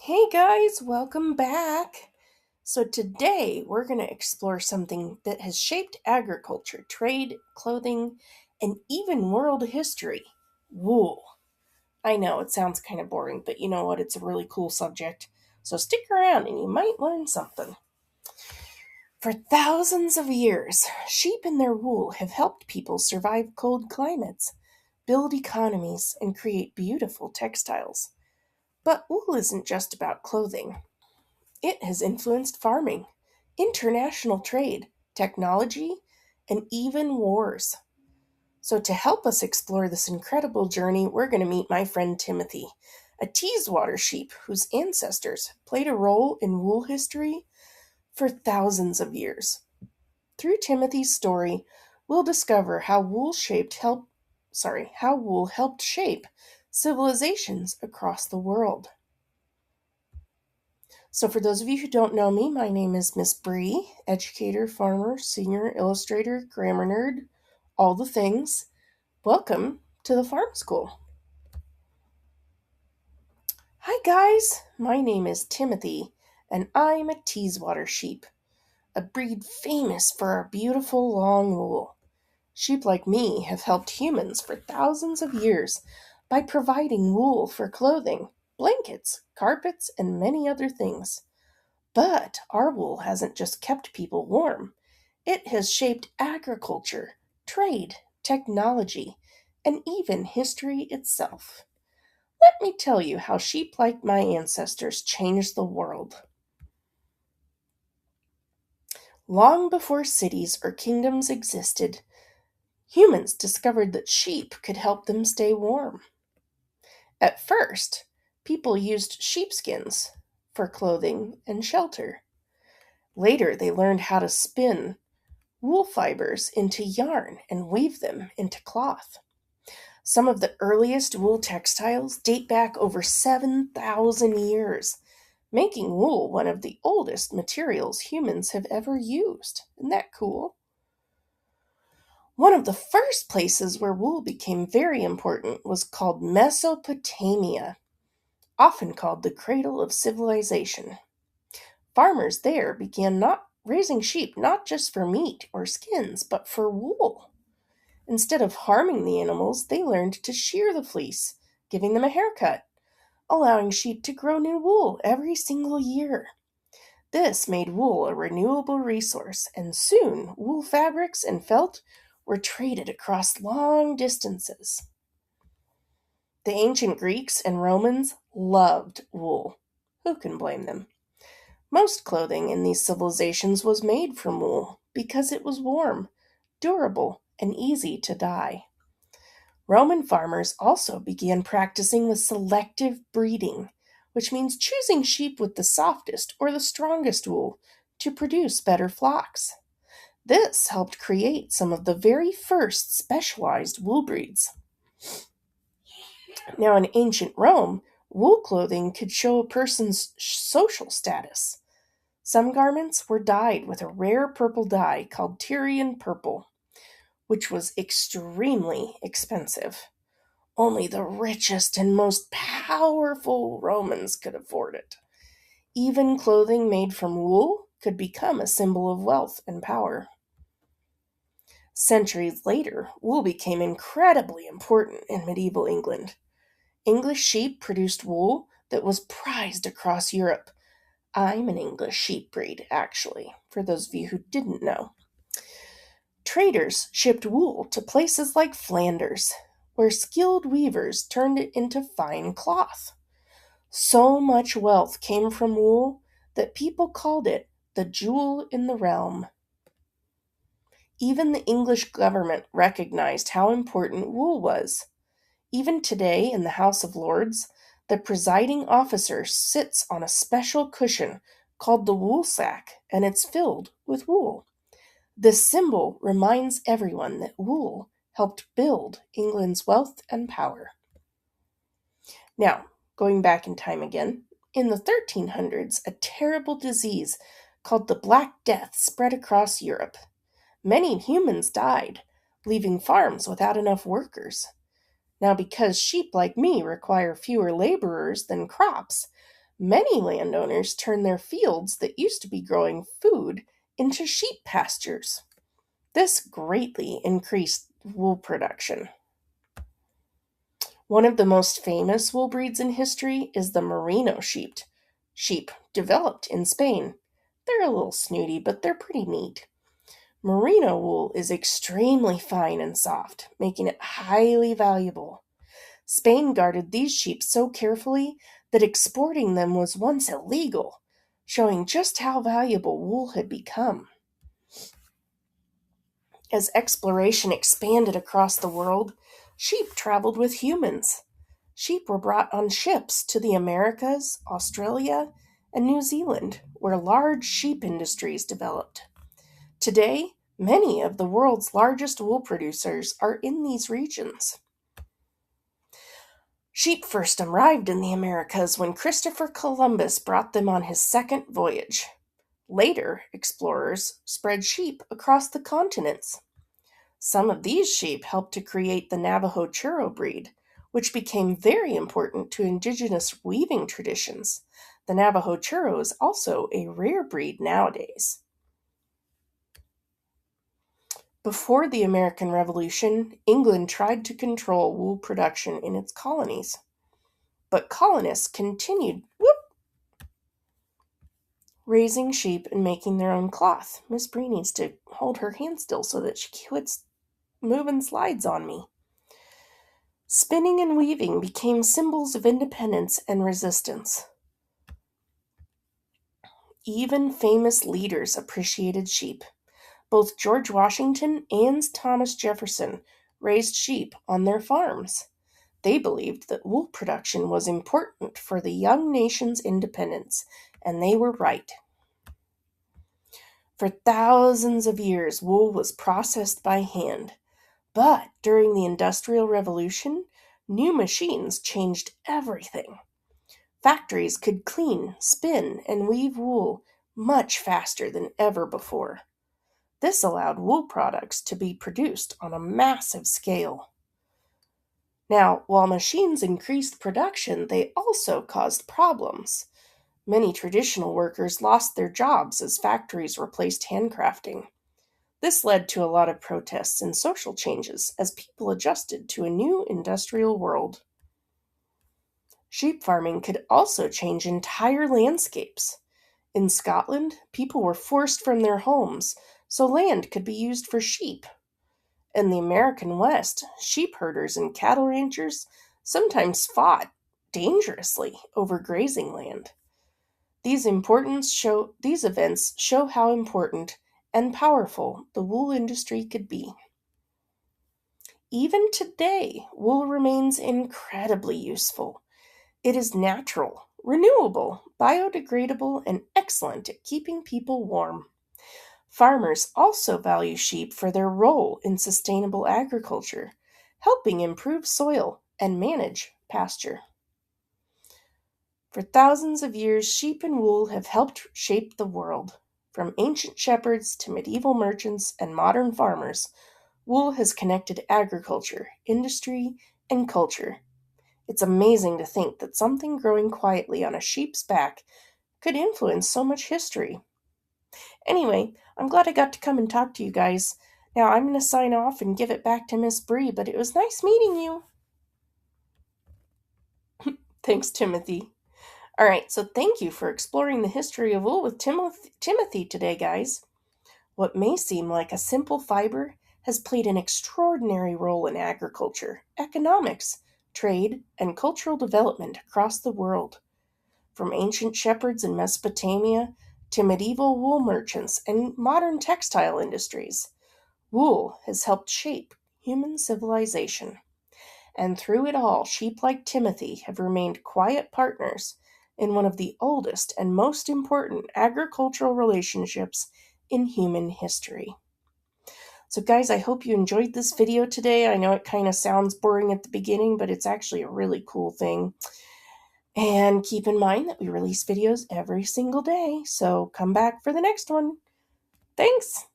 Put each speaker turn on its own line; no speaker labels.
Hey guys, welcome back. So, today we're going to explore something that has shaped agriculture, trade, clothing, and even world history: wool. I know it sounds kind of boring, but you know what? It's a really cool subject. So, stick around and you might learn something. For thousands of years, sheep and their wool have helped people survive cold climates, build economies, and create beautiful textiles. But wool isn't just about clothing. It has influenced farming, international trade, technology, and even wars. So, to help us explore this incredible journey, we're going to meet my friend Timothy, a Teeswater sheep whose ancestors played a role in wool history for thousands of years. Through Timothy's story, we'll discover how wool helped shape civilizations across the world. So, for those of you who don't know me, my name is Miss Bree, educator, farmer, senior illustrator, grammar nerd, all the things. Welcome to the Farm School. Hi, guys. My name is Timothy, and I'm a Teeswater sheep, a breed famous for our beautiful long wool. Sheep like me have helped humans for thousands of years by providing wool for clothing, blankets, carpets, and many other things. But our wool hasn't just kept people warm, it has shaped agriculture, trade, technology, and even history itself. Let me tell you how sheep like my ancestors changed the world. Long before cities or kingdoms existed, humans discovered that sheep could help them stay warm. At first, people used sheepskins for clothing and shelter. Later, they learned how to spin wool fibers into yarn and weave them into cloth. Some of the earliest wool textiles date back over 7,000 years, making wool one of the oldest materials humans have ever used. Isn't that cool? One of the first places where wool became very important was called Mesopotamia, often called the cradle of civilization. Farmers there began not raising sheep not just for meat or skins, but for wool. Instead of harming the animals, they learned to shear the fleece, giving them a haircut, allowing sheep to grow new wool every single year. This made wool a renewable resource, and soon wool fabrics and felt were traded across long distances. The ancient Greeks and Romans loved wool. Who can blame them? Most clothing in these civilizations was made from wool because it was warm, durable, and easy to dye. Roman farmers also began practicing with selective breeding, which means choosing sheep with the softest or the strongest wool to produce better flocks. This helped create some of the very first specialized wool breeds. Now, in ancient Rome, wool clothing could show a person's social status. Some garments were dyed with a rare purple dye called Tyrian purple, which was extremely expensive. Only the richest and most powerful Romans could afford it. Even clothing made from wool could become a symbol of wealth and power. Centuries later, wool became incredibly important in medieval England. English sheep produced wool that was prized across Europe. I'm an English sheep breed, actually, for those of you who didn't know. Traders shipped wool to places like Flanders, where skilled weavers turned it into fine cloth. So much wealth came from wool that people called it the jewel in the realm. Even the English government recognized how important wool was. Even today, in the House of Lords, the presiding officer sits on a special cushion called the wool sack, and it's filled with wool. This symbol reminds everyone that wool helped build England's wealth and power. Now, going back in time again, in the 1300s, a terrible disease called the Black Death spread across Europe. Many humans died, leaving farms without enough workers. Now, because sheep like me require fewer laborers than crops, Many landowners turned their fields that used to be growing food into sheep pastures. This greatly increased wool production. One of the most famous wool breeds in history is the merino sheep. Sheep developed in Spain. They're a little snooty, but they're pretty neat. Merino wool is extremely fine and soft, making it highly valuable. Spain guarded these sheep so carefully that exporting them was once illegal, showing just how valuable wool had become. As exploration expanded across the world, sheep traveled with humans. Sheep were brought on ships to the Americas, Australia, and New Zealand, where large sheep industries developed. Today, many of the world's largest wool producers are in these regions. Sheep first arrived in the Americas when Christopher Columbus brought them on his second voyage. Later, explorers spread sheep across the continents. Some of these sheep helped to create the Navajo Churro breed, which became very important to indigenous weaving traditions. The Navajo Churro is also a rare breed nowadays. Before the American Revolution, England tried to control wool production in its colonies. But colonists continued raising sheep and making their own cloth. Miss Bree needs to hold her hand still so that she quits moving slides on me. Spinning and weaving became symbols of independence and resistance. Even famous leaders appreciated sheep. Both George Washington and Thomas Jefferson raised sheep on their farms. They believed that wool production was important for the young nation's independence, and they were right. For thousands of years, wool was processed by hand. But during the Industrial Revolution, new machines changed everything. Factories could clean, spin, and weave wool much faster than ever before. This allowed wool products to be produced on a massive scale. Now, while machines increased production, they also caused problems. Many traditional workers lost their jobs as factories replaced handcrafting. This led to a lot of protests and social changes as people adjusted to a new industrial world. Sheep farming could also change entire landscapes. In Scotland, people were forced from their homes so land could be used for sheep. In the American West, sheep herders and cattle ranchers sometimes fought dangerously over grazing land. These events show how important and powerful the wool industry could be. Even today, wool remains incredibly useful. It is natural, renewable, biodegradable, and excellent at keeping people warm. Farmers also value sheep for their role in sustainable agriculture, helping improve soil and manage pasture. For thousands of years, sheep and wool have helped shape the world. From ancient shepherds to medieval merchants and modern farmers, wool has connected agriculture, industry, and culture. It's amazing to think that something growing quietly on a sheep's back could influence so much history. Anyway, I'm glad I got to come and talk to you guys. Now I'm going to sign off and give it back to Miss Bree, but it was nice meeting you. Thanks, Timothy. All right, so thank you for exploring the history of wool with Timothy today, guys. What may seem like a simple fiber has played an extraordinary role in agriculture, economics, trade, and cultural development across the world. From ancient shepherds in Mesopotamia to medieval wool merchants and modern textile industries, wool has helped shape human civilization. And through it all, sheep like Timothy have remained quiet partners in one of the oldest and most important agricultural relationships in human history. So guys, I hope you enjoyed this video today. I know it kind of sounds boring at the beginning, but it's actually a really cool thing. And keep in mind that we release videos every single day, so come back for the next one. Thanks!